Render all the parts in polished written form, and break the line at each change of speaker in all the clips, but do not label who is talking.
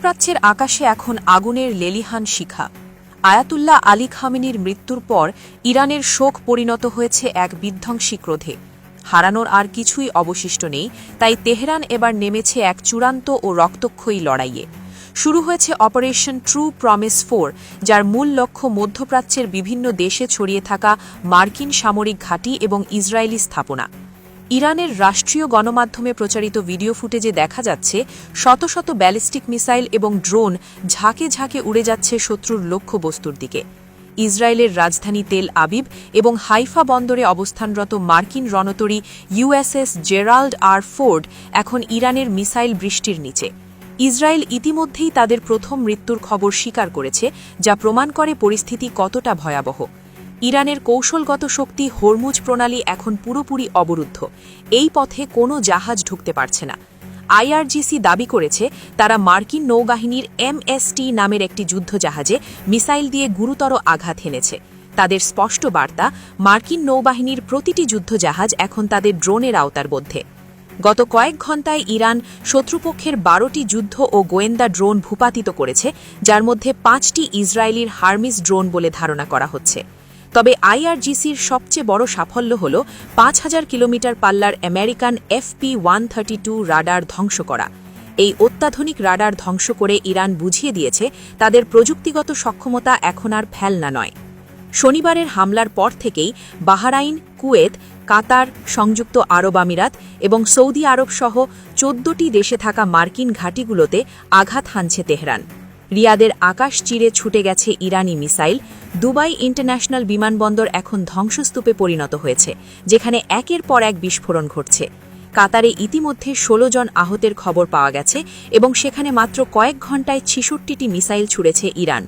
মধ্যপ্রাচ্যের আকাশে এখন আগুনের লেলিহান শিখা। আয়াতুল্লাহ আলী খামেনির মৃত্যুর পর ইরানের শোক পরিণত হয়েছে এক বিধ্বংসী ক্রোধে। হারানোর আর কিছুই অবশিষ্ট নেই, তাই তেহরান এবার নেমেছে এক চূড়ান্ত ও রক্তক্ষয়ী লড়াইয়ে। শুরু হয়েছে অপারেশন ট্রু প্রমিস 4, যার মূল লক্ষ্য মধ্যপ্রাচ্যের বিভিন্ন দেশে ছড়িয়ে থাকা মার্কিন সামরিক ঘাঁটি এবং ইসরায়েলি স্থাপনা। ইরানের রাষ্ট্রীয় গণমাধ্যমে প্রচারিত ভিডিও ফুটেজে দেখা যাচ্ছে শত শত ব্যালিস্টিক মিসাইল এবং ড্রোন ঝাঁকে ঝাঁকে উড়ে যাচ্ছে শত্রুর লক্ষ্যবস্তুর দিকে। ইসরায়েলের রাজধানী তেল আবিব এবং হাইফা বন্দরে অবস্থানরত মার্কিন রণতরী ইউএসএস জেরাল্ড আর ফোর্ড এখন ইরানের মিসাইল বৃষ্টির নিচে। ইসরায়েল ইতিমধ্যেই তাদের প্রথম মৃত্যুর খবর স্বীকার করেছে, যা প্রমাণ করে পরিস্থিতি কতটা ভয়াবহ। ইরানের কৌশলগত শক্তি হরমুজ প্রণালী এখন পুরোপুরি অবরুদ্ধ। এই পথে কোনো জাহাজ ঢুকতে পারছে না। আইআরজিসি দাবি করেছে তারা মার্কিন নৌবাহিনীর MST নামের একটি যুদ্ধজাহাজে মিসাইল দিয়ে গুরুতর আঘাত হেনেছে। তাদের স্পষ্ট বার্তা, মার্কিন নৌবাহিনীর প্রতিটি যুদ্ধজাহাজ এখন তাদের ড্রোনের আওতার মধ্যে। গত কয়েক ঘণ্টায় ইরান শত্রুপক্ষের 12টি যুদ্ধ ও গোয়েন্দা ড্রোন ভূপাতিত করেছে, যার মধ্যে 5টি ইসরায়েলির হার্মিস ড্রোন বলে ধারণা করা হচ্ছে। তবে আইআরজিসির সবচেয়ে বড় সাফল্য হল 5000 কিলোমিটার পাল্লার আমেরিকান FP-132 রাডার ধ্বংস করা। এই অত্যাধুনিক রাডার ধ্বংস করে ইরান বুঝিয়ে দিয়েছে তাদের প্রযুক্তিগত সক্ষমতা এখন আর ফেলনা নয়। শনিবারের হামলার পর থেকেই বাহরাইন, কুয়েত, কাতার, সংযুক্ত আরব আমিরাত এবং সৌদি আরব সহ 14টি দেশে থাকা মার্কিন ঘাঁটিগুলোতে আঘাত হানছে তেহরান। রিয়াদের আকাশ চিরে ছুটে গেছে ইরানি মিসাইল। দুবাই ইন্টারন্যাশনাল বিমানবন্দর এখন ধ্বংসস্তূপে পরিণত হয়েছে, যেখানে একের পর এক বিস্ফোরণ ঘটছে। কাতারে ইতিমধ্যে 16 জন আহতের খবর পাওয়া গেছে এবং সেখানে মাত্র কয়েক ঘণ্টায় 66টি মিসাইল ছুড়েছে ইরান।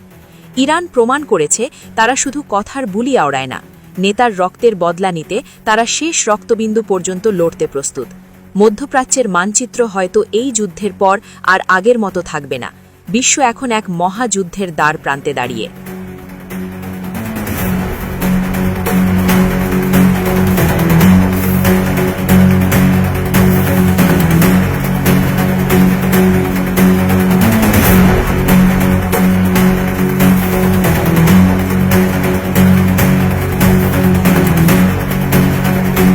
ইরান প্রমাণ করেছে তারা শুধু কথার বুলি আওড়ায় না, নেতার রক্তের বদলা নিতে তারা শেষ রক্তবিন্দু পর্যন্ত লড়তে প্রস্তুত। মধ্যপ্রাচ্যের মানচিত্র হয়তো এই যুদ্ধের পর আর আগের মতো থাকবে না। বিশ্ব এখন এক মহাযুদ্ধের দ্বার প্রান্তে দাঁড়িয়ে।